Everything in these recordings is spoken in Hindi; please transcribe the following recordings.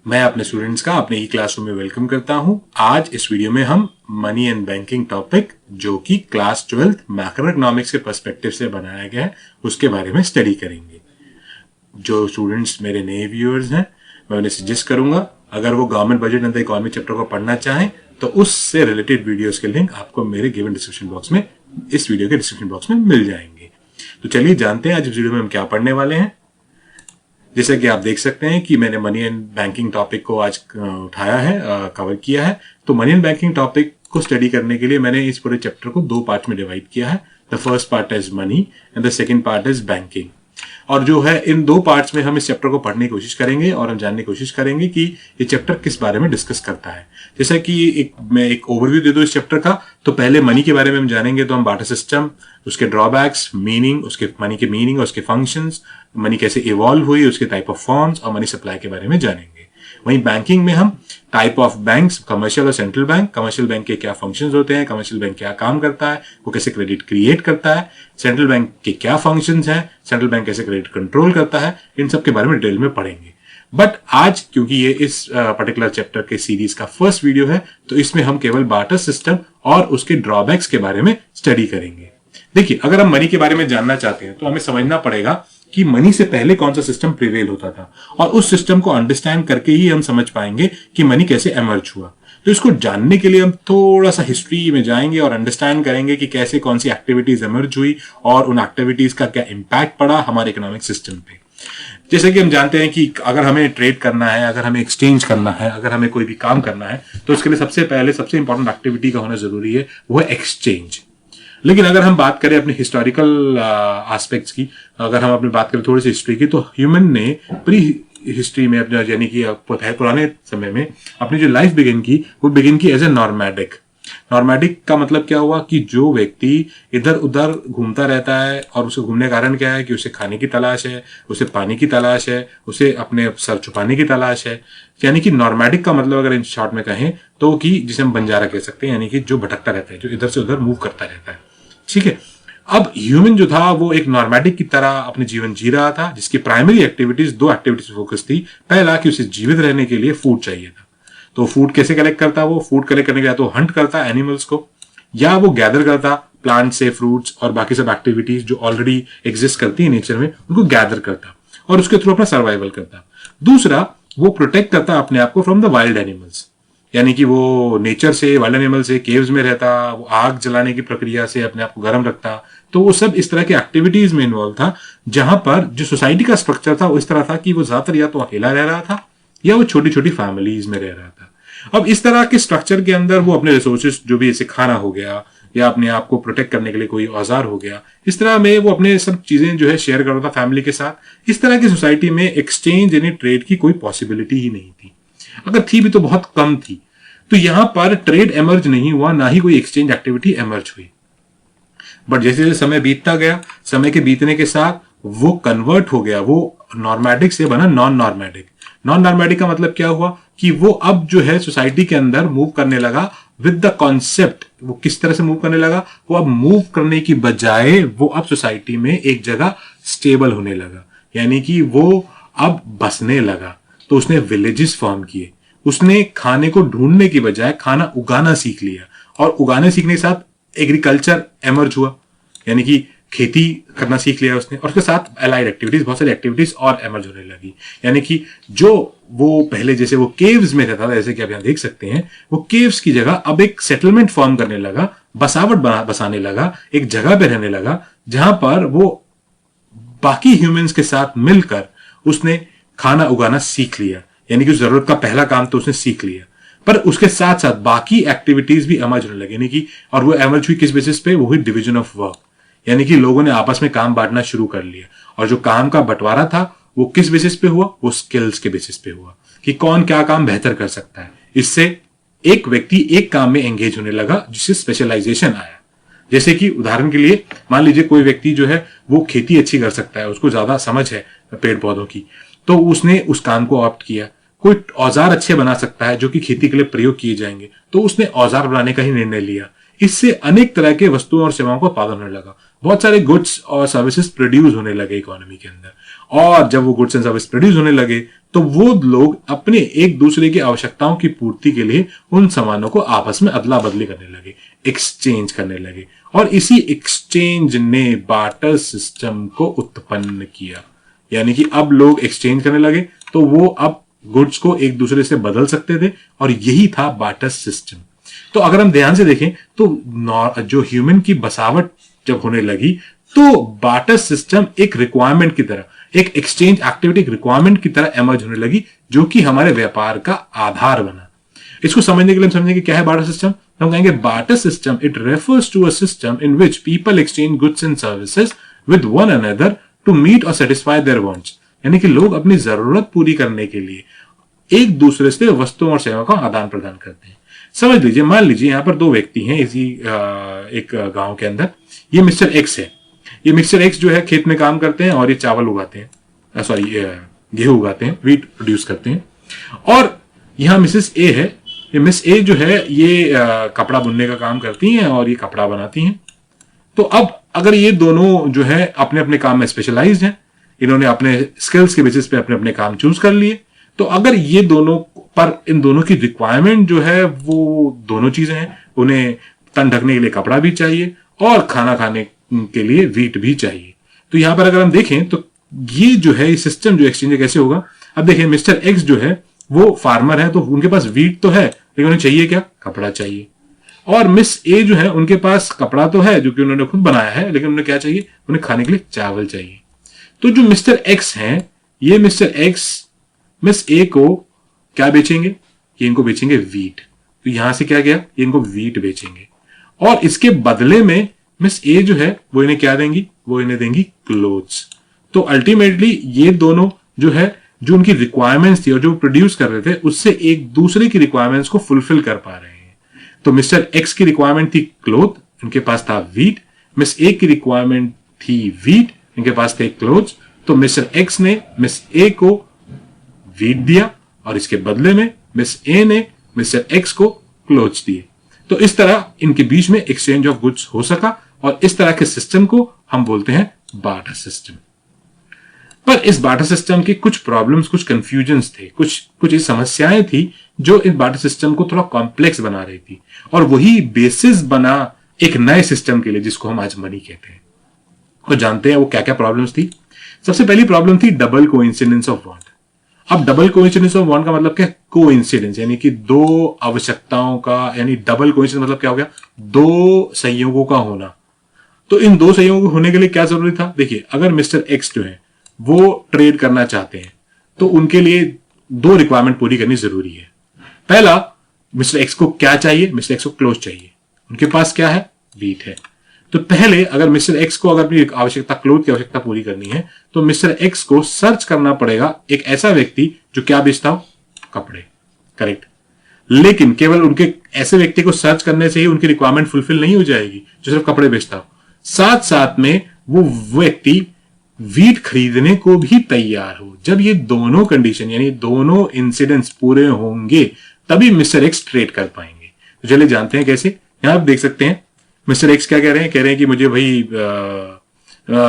मैं अपने स्टूडेंट्स का अपने ई क्लासरूम में वेलकम करता हूं। आज इस वीडियो में हम मनी एंड बैंकिंग टॉपिक, जो कि क्लास 12 मैक्रो इकोनॉमिक्स के पर्सपेक्टिव से बनाया गया है, उसके बारे में स्टडी करेंगे। जो स्टूडेंट्स मेरे नए व्यूअर्स हैं, मैं उन्हें सजेस्ट करूंगा, अगर वो government budget and the economy chapter को पढ़ना चाहें तो उससे रिलेटेड वीडियोस के लिंक आपको मेरे गिवन डिस्क्रिप्शन बॉक्स में, इस वीडियो के डिस्क्रिप्शन बॉक्स में मिल जाएंगे। तो चलिए जानते हैं आज इस वीडियो में हम क्या पढ़ने वाले हैं। जैसे कि आप देख सकते हैं कि मैंने मनी एंड बैंकिंग टॉपिक को आज उठाया है, कवर किया है। तो मनी एंड बैंकिंग टॉपिक को स्टडी करने के लिए मैंने इस पूरे चैप्टर को दो पार्ट में डिवाइड किया है। The first part is money and the second part is banking. और जो है इन दो पार्ट्स में हम इस चैप्टर को पढ़ने की कोशिश करेंगे और हम जानने की कोशिश करेंगे कि ये चैप्टर किस बारे में डिस्कस करता है। जैसा कि मैं एक ओवरव्यू दे दूं इस चैप्टर का, तो पहले मनी के बारे में हम जानेंगे। तो हम बार्टर सिस्टम, उसके ड्रॉबैक्स, मीनिंग, उसके मनी के मीनिंग, उसके फंक्शंस, मनी कैसे इवॉल्व हुई, उसके टाइप ऑफ फॉर्म्स और मनी सप्लाई के बारे में जानेंगे। वहीं बैंकिंग में हम टाइप ऑफ बैंक्स, कमर्शियल और सेंट्रल बैंक, कमर्शियल बैंक के क्या फंक्शंस होते हैं, कमर्शियल बैंक क्या काम करता है, वो कैसे क्रेडिट क्रिएट करता है, सेंट्रल बैंक के क्या फंक्शंस हैं, सेंट्रल बैंक कैसे क्रेडिट कंट्रोल करता है, इन सब के बारे में डिटेल में पढ़ेंगे। बट आज क्योंकि ये इस पर्टिकुलर चैप्टर के सीरीज का फर्स्ट वीडियो है, तो इसमें हम केवल बार्टर सिस्टम और उसके ड्रॉबैक्स के बारे में स्टडी करेंगे। देखिए, अगर हम मनी के बारे में जानना चाहते हैं तो हमें समझना पड़ेगा कि मनी से पहले कौन सा सिस्टम प्रिवेल होता था, और उस सिस्टम को अंडरस्टैंड करके ही हम समझ पाएंगे कि मनी कैसे एमर्ज हुआ। तो इसको जानने के लिए हम थोड़ा सा हिस्ट्री में जाएंगे और अंडरस्टैंड करेंगे कि कैसे कौन सी एक्टिविटीज एमर्ज हुई और उन एक्टिविटीज का क्या इंपैक्ट पड़ा हमारे इकोनॉमिक सिस्टम पे। जैसे कि हम जानते हैं कि अगर हमें ट्रेड करना है, अगर हमें एक्सचेंज करना है, अगर हमें कोई भी काम करना है, तो उसके लिए सबसे पहले सबसे इंपॉर्टेंट एक्टिविटी का होना जरूरी है, वो है एक्सचेंज। लेकिन अगर हम बात करें अपने हिस्टोरिकल एस्पेक्ट्स की, अगर हम अपनी बात करें थोड़ी सी हिस्ट्री की, तो ह्यूमन ने प्री हिस्ट्री में अपने, यानी कि पुराने समय में अपनी जो लाइफ बिगिन की, वो बिगिन की एज ए नॉर्मैडिक। नॉर्मैडिक का मतलब क्या हुआ कि जो व्यक्ति इधर उधर घूमता रहता है, और उसे घूमने का कारण क्या है कि उसे खाने की तलाश है, उसे पानी की तलाश है, उसे अपने सर छुपाने की तलाश है। यानी कि नॉर्मैडिक का मतलब अगर इन शॉर्ट में कहें तो कि जिसे हम बंजारा कह सकते हैं, यानी कि जो भटकता रहता है, जो इधर से उधर मूव करता रहता है। ठीक है। अब ह्यूमन जो था वो एक नॉर्मैटिक की तरह अपने जीवन जी रहा था, जिसकी प्राइमरी एक्टिविटीज दो एक्टिविटीज फोकस थी। पहला कि उसे जीवित रहने के लिए फूड चाहिए था। तो फूड कैसे कलेक्ट करता? वो फूड कलेक्ट करने के लिए तो हंट करता एनिमल्स को, या वो गैदर करता प्लांट से फ्रूट्स और बाकी सब एक्टिविटीज जो ऑलरेडी एग्जिस्ट करती है नेचर में, उनको गैदर करता और उसके थ्रू अपना सर्वाइवल करता। दूसरा, वो प्रोटेक्ट करता अपने आप को फ्रॉम द वाइल्ड एनिमल्स, यानी कि वो नेचर से, वाइल्ड एनिमल से केव्स में रहता, वो आग जलाने की प्रक्रिया से अपने आप को गर्म रखता। तो वो सब इस तरह की एक्टिविटीज में इन्वॉल्व था, जहां पर जो सोसाइटी का स्ट्रक्चर था वो इस तरह था कि वो ज्यादातर या तो अकेला रह रहा था या वो छोटी छोटी फैमिलीज में रह रहा था। अब इस तरह के स्ट्रक्चर के अंदर वो अपने रिसोर्सेज, जो भी जैसे खाना हो गया या अपने आप को प्रोटेक्ट करने के लिए कोई औजार हो गया, इस तरह में वो अपने सब चीजें जो है शेयर करता था फैमिली के साथ। इस तरह की सोसाइटी में एक्सचेंज यानी ट्रेड की कोई पॉसिबिलिटी ही नहीं थी, अगर थी भी तो बहुत कम थी। तो यहां पर ट्रेड एमर्ज नहीं हुआ, ना ही कोई एक्सचेंज एक्टिविटी एमर्ज हुई। बट जैसे जैसे समय बीतता गया, समय के बीतने के साथ वो कन्वर्ट हो गया, वो नॉर्मैटिक से बना नॉन नॉर्मैटिक। नॉन नॉर्मैटिक का मतलब क्या हुआ कि वो अब जो है सोसाइटी के अंदर मूव करने लगा विद द कॉन्सेप्ट। वो किस तरह से मूव करने लगा? वो अब मूव करने की बजाय वो अब सोसाइटी में एक जगह स्टेबल होने लगा, यानी कि वो अब बसने लगा। तो उसने विलेजेस फॉर्म किए, उसने खाने को ढूंढने की बजाय खाना उगाना सीख लिया, और उगाने सीखने के साथ एग्रीकल्चर एमर्ज हुआ, यानी कि खेती करना सीख लिया उसने, और उसके साथ अलाइड एक्टिविटीज, बहुत सारी एक्टिविटीज और एमर्ज होने लगी। यानी कि जो वो पहले जैसे वो केव्स में रहता था, जैसे कि आप यहां देख सकते हैं, वो केव्स की जगह अब एक सेटलमेंट फॉर्म करने लगा, बसावट बसाने लगा, एक जगह पे रहने लगा जहां पर वो बाकी ह्यूमंस के साथ मिलकर उसने खाना उगाना सीख लिया। यानी कि जरूरत का पहला काम तो उसने सीख लिया, पर उसके साथ साथ बाकी एक्टिविटीज भी एमर्ज होने लगे। यानी कि, और वो एमर्ज हुई किस बेसिस पे? वो हुई डिवीजन ऑफ वर्क, यानी कि लोगों ने आपस में काम बांटना शुरू कर लिया। और जो काम का बंटवारा था वो किस बेसिस पे हुआ? वो स्किल्स के बेसिस पे हुआ कि कौन क्या काम बेहतर कर सकता है। इससे एक व्यक्ति एक काम में एंगेज होने लगा, जिससे स्पेशलाइजेशन आया। जैसे कि उदाहरण के लिए मान लीजिए कोई व्यक्ति जो है वो खेती अच्छी कर सकता है, उसको ज्यादा समझ है पेड़ पौधों की, तो उसने उस काम को ऑप्ट किया। कोई औजार अच्छे बना सकता है जो कि खेती के लिए प्रयोग किए जाएंगे, तो उसने औजार बनाने का ही निर्णय लिया। इससे अनेक तरह के वस्तुओं और सेवाओं का उत्पादन होने लगा, बहुत सारे गुड्स और सर्विसेज प्रोड्यूस होने लगे इकोनॉमी के अंदर। और जब वो गुड्स एंड सर्विस प्रोड्यूस होने लगे तो वो लोग अपने एक दूसरे की आवश्यकताओं की पूर्ति के लिए उन सामानों को आपस में अदला बदली करने लगे, एक्सचेंज करने लगे, और इसी एक्सचेंज ने बार्टर सिस्टम को उत्पन्न किया। यानी कि अब लोग एक्सचेंज करने लगे तो वो अब गुड्स को एक दूसरे से बदल सकते थे, और यही था बार्टर सिस्टम। तो अगर हम ध्यान से देखें तो जो ह्यूमन की बसावट जब होने लगी तो बार्टर सिस्टम एक रिक्वायरमेंट की तरह, एक एक्सचेंज एक्टिविटी एक रिक्वायरमेंट की तरह एमर्ज होने लगी, जो कि हमारे व्यापार का आधार बना। इसको समझने के लिए हम समझेंगे क्या है बार्टर सिस्टम। हम कहेंगे barter system it refers to a system in which people exchange goods and services with one another to meet और सेटिस्फाई देयर वांट्स। यानी कि लोग अपनी जरूरत पूरी करने के लिए एक दूसरे से वस्तुओं और सेवाओं का आदान प्रदान करते हैं। समझ लीजिए, मान लीजिए यहाँ पर दो व्यक्ति हैं इसी एक गांव के अंदर। ये मिस्टर एक्स है। ये मिस्टर एक्स जो है खेत में काम करते हैं और ये चावल उगाते हैं, सॉरी गेहूं उगाते हैं, व्हीट प्रोड्यूस करते हैं। और यहाँ मिसेस ए है। ये मिस ए जो है ये कपड़ा बुनने का काम करती हैं और ये कपड़ा बनाती हैं। तो अब अगर ये दोनों जो है अपने अपने काम में स्पेशलाइज्ड हैं, इन्होंने अपने स्किल्स के बेसिस पे अपने अपने काम चूज कर लिए, तो अगर ये दोनों पर इन दोनों की रिक्वायरमेंट जो है वो दोनों चीजें हैं, उन्हें तन ढकने के लिए कपड़ा भी चाहिए और खाना खाने के लिए व्हीट भी चाहिए। तो यहां पर अगर हम देखें तो ये जो है सिस्टम जो एक्सचेंज कैसे होगा। अब देखिए मिस्टर एक्स जो है वो फार्मर है, तो उनके पास व्हीट तो है, लेकिन उन्हें चाहिए क्या, कपड़ा चाहिए। और मिस ए जो है उनके पास कपड़ा तो है जो कि उन्होंने खुद बनाया है, लेकिन उन्हें क्या चाहिए, उन्हें खाने के लिए चावल चाहिए। तो जो मिस्टर एक्स हैं, ये मिस्टर एक्स मिस ए को क्या बेचेंगे, ये इनको बेचेंगे व्हीट। तो यहां से क्या गया, ये इनको व्हीट बेचेंगे, और इसके बदले में मिस ए जो है वो इन्हें क्या देंगी, वो इन्हें देंगी क्लोथ्स। तो अल्टीमेटली ये दोनों जो है, जो उनकी रिक्वायरमेंट्स थी और जो प्रोड्यूस कर रहे थे, उससे एक दूसरे की रिक्वायरमेंट्स को फुलफिल कर पा रहे हैं। तो मिस्टर एक्स की रिक्वायरमेंट थी क्लोथ, उनके पास था व्हीट। मिस ए की रिक्वायरमेंट थी व्हीट, इनके पास थे क्लोथ्स। तो मिस्टर एक्स ने मिस ए को व्हीट दिया और इसके बदले में मिस ए ने मिस्टर एक्स को क्लोथ्स दिए। तो इस तरह इनके बीच में एक्सचेंज ऑफ गुड्स हो सका, और इस तरह के सिस्टम को हम बोलते हैं बार्टर सिस्टम। पर इस बार्टर सिस्टम के कुछ प्रॉब्लम्स, कुछ कंफ्यूजन्स थे, कुछ समस्याएं थी जो इस बार्टर सिस्टम को थोड़ा कॉम्प्लेक्स बना रही थी, और वही बेसिस बना एक नए सिस्टम के लिए जिसको हम आज मनी कहते हैं। तो जानते हैं वो क्या क्या प्रॉब्लम्स थी। सबसे पहली प्रॉब्लम थी डबल कोइंसिडेंस ऑफ वांट। अब डबल कोइंसिडेंस ऑफ वांट का मतलब क्या, कोइंसिडेंस, यानी कि दो आवश्यकताओं का, यानी डबल कोइंसिडेंस मतलब क्या हो गया, दो संयोगों का होना। तो इन दो संयोगों के होने के लिए क्या जरूरी था, देखिए अगर मिस्टर एक्स जो है वो ट्रेड करना चाहते हैं तो उनके लिए दो रिक्वायरमेंट पूरी करनी जरूरी है। पहला, मिस्टर एक्स को क्या चाहिए, मिस्टर एक्स को क्लोथ चाहिए, उनके पास क्या है, व्हीट है। तो पहले अगर मिस्टर एक्स को अगर अपनी आवश्यकता, क्लोथ की आवश्यकता पूरी करनी है, तो मिस्टर एक्स को सर्च करना पड़ेगा एक ऐसा व्यक्ति जो क्या बेचता हो, कपड़े, करेक्ट। लेकिन केवल उनके ऐसे व्यक्ति को सर्च करने से ही उनकी रिक्वायरमेंट फुलफिल नहीं हो जाएगी जो सिर्फ कपड़े बेचता हो। साथ साथ में वो व्यक्ति व्हीट खरीदने को भी तैयार हो। जब ये दोनों कंडीशन, यानी दोनों इंसिडेंट्स पूरे होंगे, तभी मिस्टर एक्स ट्रेड कर पाएंगे। तो चलिए जानते हैं कैसे। यहां आप देख सकते हैं मिस्टर एक्स क्या कह रहे हैं, कह रहे हैं कि मुझे भाई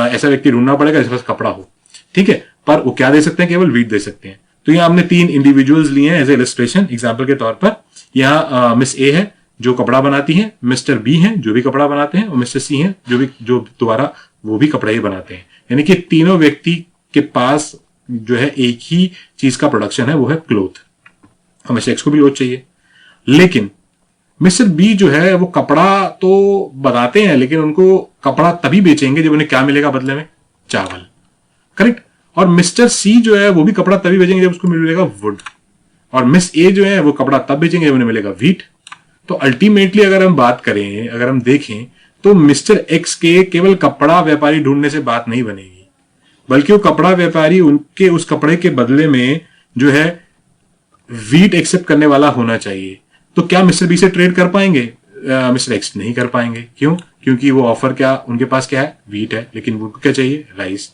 ऐसा व्यक्ति ढूंढना पड़ेगा जिसके पास कपड़ा हो, ठीक है, पर वो क्या दे सकते हैं, केवल व्हीट दे सकते हैं। तो यहाँ हमने तीन इंडिविजुअल्स लिए हैं एज ए इलस्ट्रेशन, एग्जाम्पल के तौर पर। यहाँ मिस ए है जो कपड़ा बनाती है, मिस्टर बी है जो भी कपड़ा बनाते हैं, और मिस्टर सी है जो दोबारा वो भी कपड़ा ही बनाते हैं। यानी कि तीनों व्यक्ति के पास जो है एक ही चीज का प्रोडक्शन है, वो है क्लोथ। और मिस्टर एक्स को भी क्लोथ चाहिए। लेकिन मिस्टर बी जो है वो कपड़ा तो बनाते हैं, लेकिन उनको कपड़ा तभी बेचेंगे जब उन्हें क्या मिलेगा बदले में, चावल, करेक्ट। और मिस्टर सी जो है वो भी कपड़ा तभी बेचेंगे जब उसको मिलेगा वुड। और मिस ए जो है वो कपड़ा तब बेचेंगे जब उन्हें मिलेगा व्हीट। तो अल्टीमेटली अगर हम बात करें, अगर हम देखें, तो मिस्टर एक्स के केवल कपड़ा व्यापारी ढूंढने से बात नहीं बनेगी, बल्कि वो कपड़ा व्यापारी उनके उस कपड़े के बदले में जो है व्हीट एक्सेप्ट करने वाला होना चाहिए। तो क्या मिस्टर बी से ट्रेड कर पाएंगे, मिस्टर एक्स नहीं कर पाएंगे। क्यों? क्योंकि वो ऑफर क्या, उनके पास क्या है, व्हीट है, लेकिन उनको क्या चाहिए, राइस।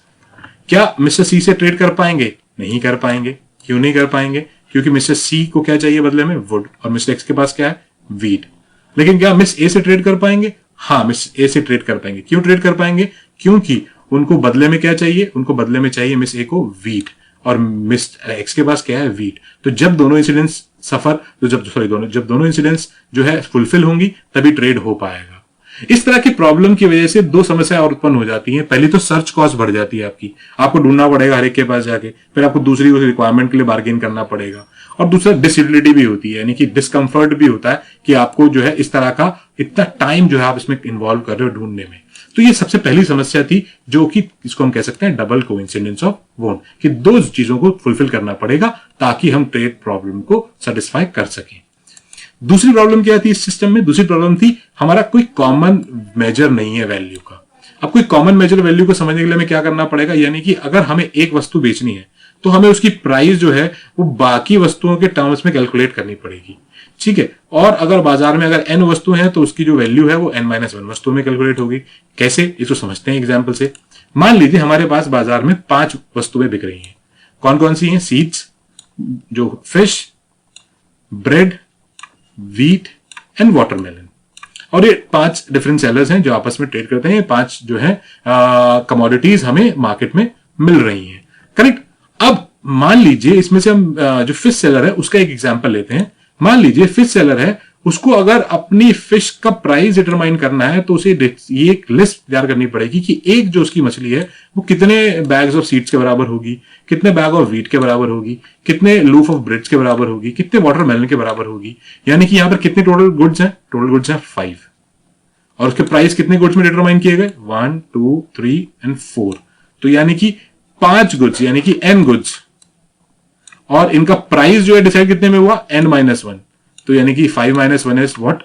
क्या मिस्टर सी से ट्रेड कर पाएंगे, नहीं कर पाएंगे। क्यों नहीं कर पाएंगे? क्योंकि मिस्टर सी को क्या चाहिए बदले में, वुड, और मिस्टर एक्स के पास क्या है, व्हीट। लेकिन क्या मिस ए से ट्रेड कर पाएंगे? हाँ, मिस ए से ट्रेड कर पाएंगे। क्यों ट्रेड कर पाएंगे? क्योंकि उनको बदले में क्या चाहिए, उनको बदले में चाहिए मिस ए को व्हीट, और मिस्टर एक्स के पास क्या है, व्हीट। तो जब दोनों इंसिडेंट्स सफर, तो जब दोनों इंसिडेंट्स जो है फुलफिल होंगी तभी ट्रेड हो पाएगा। इस तरह की प्रॉब्लम की वजह से दो समस्याएं और उत्पन्न हो जाती हैं। पहली तो सर्च कॉस्ट बढ़ जाती है आपकी, आपको ढूंढना पड़ेगा हर एक के पास जाके, फिर आपको दूसरी रिक्वायरमेंट के लिए बार्गेन करना पड़ेगा। और दूसरा डिसयूटिलिटी भी होती है, यानी कि डिस्कंफर्ट भी होता है कि आपको जो है इस तरह का इतना टाइम जो है आप इसमें इन्वॉल्व कर रहे हो ढूंढने में। तो ये सबसे पहली समस्या थी, जो कि इसको हम कह सकते हैं डबल कोइंसिडेंस ऑफ वोन, कि दो चीजों को फुलफिल करना पड़ेगा ताकि हम ट्रेड प्रॉब्लम को सेटिस्फाई कर सकें। दूसरी प्रॉब्लम क्या थी इस सिस्टम में? दूसरी प्रॉब्लम थी हमारा कोई कॉमन मेजर नहीं है वैल्यू का। अब कोई कॉमन मेजर वैल्यू को समझने के लिए हमें क्या करना पड़ेगा, यानी कि अगर हमें एक वस्तु बेचनी है तो हमें उसकी प्राइस जो है वो बाकी वस्तुओं के टर्म्स में कैलकुलेट करनी पड़ेगी, ठीक है। और अगर बाजार में अगर n वस्तु है तो उसकी जो वैल्यू है वो n-1 वस्तुओं में कैलकुलेट होगी। कैसे, इसको समझते हैं एग्जाम्पल से। मान लीजिए हमारे पास बाजार में 5 वस्तुएं बिक रही हैं। कौन कौन सी हैं? सीड्स, जो fish, bread, wheat and watermelon. और ये 5 डिफरेंट सेलर्स हैं जो आपस में ट्रेड करते हैं। ये 5 जो है कमोडिटीज हमें मार्केट में मिल रही हैं, करेक्ट। अब मान लीजिए इसमें से हम जो फिश सेलर है उसका एक एग्जांपल लेते हैं। मान लीजिए फिश सेलर है, उसको अगर अपनी फिश का प्राइस डिटरमाइन करना है तो उसे ये एक लिस्ट तैयार करनी पड़ेगी कि एक जो उसकी मछली है वो कितने बैग्स ऑफ सीड्स के बराबर होगी, कितने बैग ऑफ व्हीट के बराबर होगी, कितने लूफ ऑफ ब्रेड्स के बराबर होगी, कितने वाटरमेलन के बराबर होगी। यानी कि यहां पर कितने टोटल गुड्स हैं? टोटल गुड्स हैं 5। और उसके प्राइस कितने गुड्स में डिटरमाइन किए गए? 1, 2, 3 एंड 4। तो यानी कि 5 गुड्स, यानी कि n गुड्स, और इनका प्राइस जो है डिसाइड कितने में हुआ? n-1। तो यानी कि 5-1 इज व्हाट?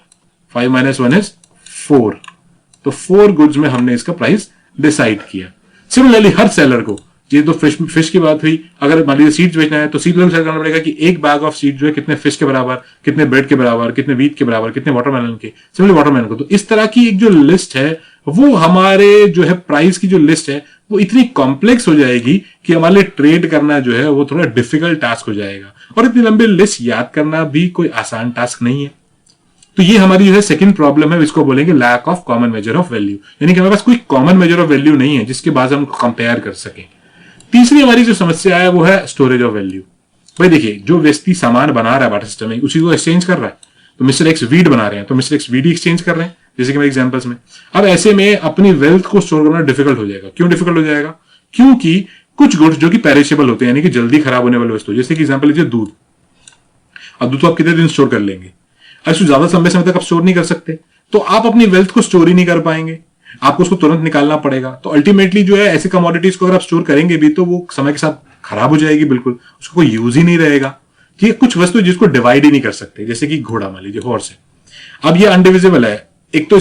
5-1 इज 4। तो 4 गुड्स में हमने इसका प्राइस डिसाइड किया। सिमिलरली हर सेलर को, ये तो फिश की बात हुई, अगर मान लीजिए सीड्स बेचना है तो सीड लोग डिसाइड करना पड़ेगा कि एक बैग ऑफ सीड जो है कितने फिश के बराबर, कितने ब्रेड के बराबर, कितने व्हीट के बराबर, कितने वाटरमेलन के। सिमिलरली वाटरमेलन को, तो इस तरह की एक जो लिस्ट है वो हमारे जो है प्राइस की जो लिस्ट है वो इतनी कॉम्प्लेक्स हो जाएगी कि हमारे लिए ट्रेड करना जो है वो थोड़ा डिफिकल्ट टास्क हो जाएगा। और इतनी लंबी लिस्ट याद करना भी कोई आसान टास्क नहीं है। तो ये हमारी जो है सेकंड प्रॉब्लम है, इसको बोलेंगे lack of common measure of value, यानी कि हमारे पास कोई कॉमन मेजर ऑफ वैल्यू नहीं है जिसके बाद हम कंपेयर कर सकें। तीसरी हमारी जो समस्या है वो है स्टोरेज ऑफ वैल्यू। भाई देखिए, जो व्यक्ति सामान बना रहा है बाटर सिस्टम में उसी को एक्सचेंज कर रहा है। तो मिस्टर एक्स वीट बना रहे हैं तो मिस्टर एक्स वीट एक्सचेंज कर रहे हैं, जैसे कि मेरे एग्जांपल्स में। अब ऐसे में अपनी वेल्थ को स्टोर करना डिफिकल्ट हो जाएगा। क्यों डिफिकल्ट हो जाएगा? क्योंकि कुछ गुड्स जो कि पेरिशेबल होते हैं, यानी कि जल्दी खराब होने वाली वस्तु, जैसे कि एग्जांपल लीजिए दूध। अब दूध तो आप कितने दिन स्टोर कर लेंगे? इसको ज्यादा लंबे समय तक आप स्टोर नहीं कर सकते, तो आप अपनी वेल्थ को स्टोर ही नहीं कर पाएंगे, आपको उसको तुरंत निकालना पड़ेगा। तो अल्टीमेटली जो है ऐसे कमोडिटीज को अगर आप स्टोर करेंगे भी तो वो समय के साथ खराब हो जाएगी, बिल्कुल उसको कोई यूज ही नहीं रहेगा। ठीक है, कुछ वस्तु जिसको डिवाइड ही नहीं कर सकते, जैसे कि घोड़ा मान लीजिए, हॉर्स है। अब ये अनडिविजिबल है, एक तो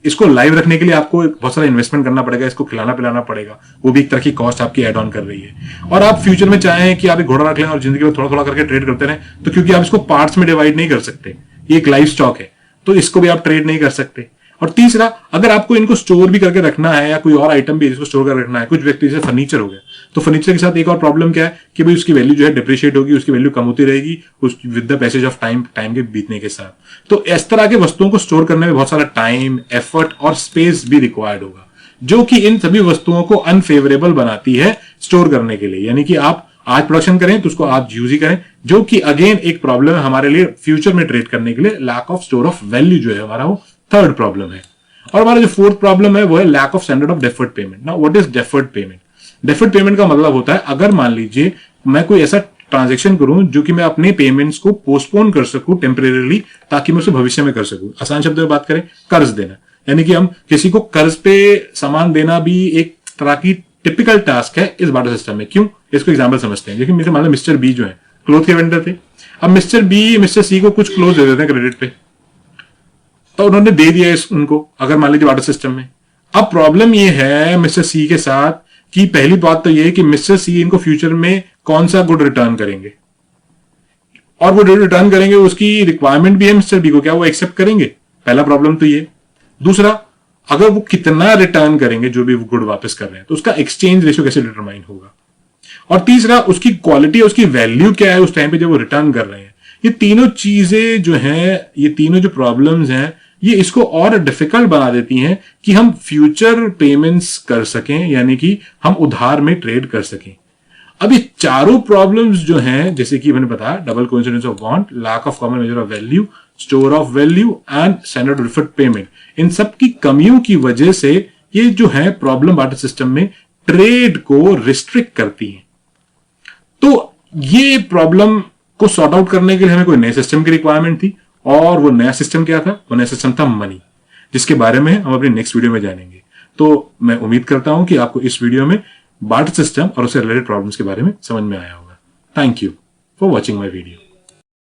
इसको लाइव रखने के लिए आपको बहुत सारा इन्वेस्टमेंट करना पड़ेगा, इसको खिलाना पिलाना पड़ेगा, वो भी एक तरह की कॉस्ट आपकी एड ऑन कर रही है। और आप फ्यूचर में चाहें कि आप एक घोड़ा रख लें और जिंदगी में थोड़ा थोड़ा करके ट्रेड करते रहें, तो क्योंकि आप इसको पार्ट्स में डिवाइड नहीं कर सकते, ये एक लाइव स्टॉक है, तो इसको भी आप ट्रेड नहीं कर सकते। और तीसरा, अगर आपको इनको स्टोर भी करके रखना है या कोई और आइटम भी जिसको स्टोर कर रखना है, कुछ व्यक्ति जैसे फर्नीचर हो गया, तो फर्नीचर के साथ एक और प्रॉब्लम क्या है कि भाई उसकी वैल्यू जो है डिप्रिशिएट होगी, उसकी वैल्यू कम होती रहेगी with the passage of time के बीतने के साथ। तो इस तरह के वस्तुओं को स्टोर करने में बहुत सारा टाइम, एफर्ट और स्पेस भी रिक्वायर्ड होगा, जो कि इन सभी वस्तुओं को अनफेवरेबल बनाती है स्टोर करने के लिए। यानी कि आप आज प्रोडक्शन करें तो उसको आप यूज ही करें, जो कि अगेन एक प्रॉब्लम है हमारे लिए फ्यूचर में ट्रेड करने के लिए। Lack of store of value जो है हमारा वो थर्ड प्रॉब्लम है। और हमारा जो फोर्थ प्रॉब्लम है वो है lack of standard of deferred payment. Now what is deferred payment? Deferred payment का मतलब होता है, अगर मान लीजिए मैं कोई ऐसा ट्रांजैक्शन करूं जो कि मैं अपने पेमेंट्स को पोस्टपोन कर सकूं टेम्परेरीली, ताकि मैं उसे भविष्य में कर सकूं। आसान शब्दों में बात करें, कर्ज देना, यानी कि हम किसी को कर्ज पे सामान देना भी एक तरह की टिपिकल टास्क है इस बार्टर सिस्टम में। क्यों? इसको एग्जाम्पल समझते हैं। लेकिन मेरे मान लो मिस्टर बी जो है क्लोथ के वेंडर थे। अब मिस्टर बी मिस्टर सी को कुछ क्लोथ दे देते हैं क्रेडिट पे, तो उन्होंने दे दिया उनको, अगर मान लीजिए बार्टर सिस्टम में। अब प्रॉब्लम ये है मिस्टर सी के साथ कि पहली बात तो ये है कि मिस्टर सी इनको फ्यूचर में कौन सा गुड रिटर्न करेंगे, और वो रिटर्न करेंगे उसकी रिक्वायरमेंट भी है मिस्टर बी को, क्या वो एक्सेप्ट करेंगे? पहला प्रॉब्लम तो ये। दूसरा, अगर वो कितना रिटर्न करेंगे जो भी वो गुड वापस कर रहे हैं, तो उसका एक्सचेंज रेशियो कैसे डिटरमाइन होगा? और तीसरा, उसकी क्वालिटी, उसकी वैल्यू क्या है उस टाइम पे जब वो रिटर्न कर रहे हैं। ये तीनों चीजें जो हैं, ये तीनों जो प्रॉब्लम्स हैं, ये इसको और डिफिकल्ट बना देती हैं कि हम फ्यूचर पेमेंट्स कर सकें, यानी कि हम उधार में ट्रेड कर सकें। अब ये चारों प्रॉब्लम्स जो हैं, जैसे कि मैंने बताया, double coincidence of want, lack of common measure of value, store of value and standard deferred payment, इन सब की कमियों की वजह से ये जो है प्रॉब्लम बार्टर सिस्टम में ट्रेड को रिस्ट्रिक्ट करती है। तो ये प्रॉब्लम को सॉर्ट आउट करने के लिए हमें कोई नए सिस्टम की रिक्वायरमेंट थी, और वो नया सिस्टम क्या था? वो नया सिस्टम था मनी, जिसके बारे में हम अपने नेक्स्ट वीडियो में जानेंगे। तो मैं उम्मीद करता हूं कि आपको इस वीडियो में बार्टर सिस्टम और उससे रिलेटेड प्रॉब्लम्स के बारे में समझ में आया होगा। Thank you for watching my video.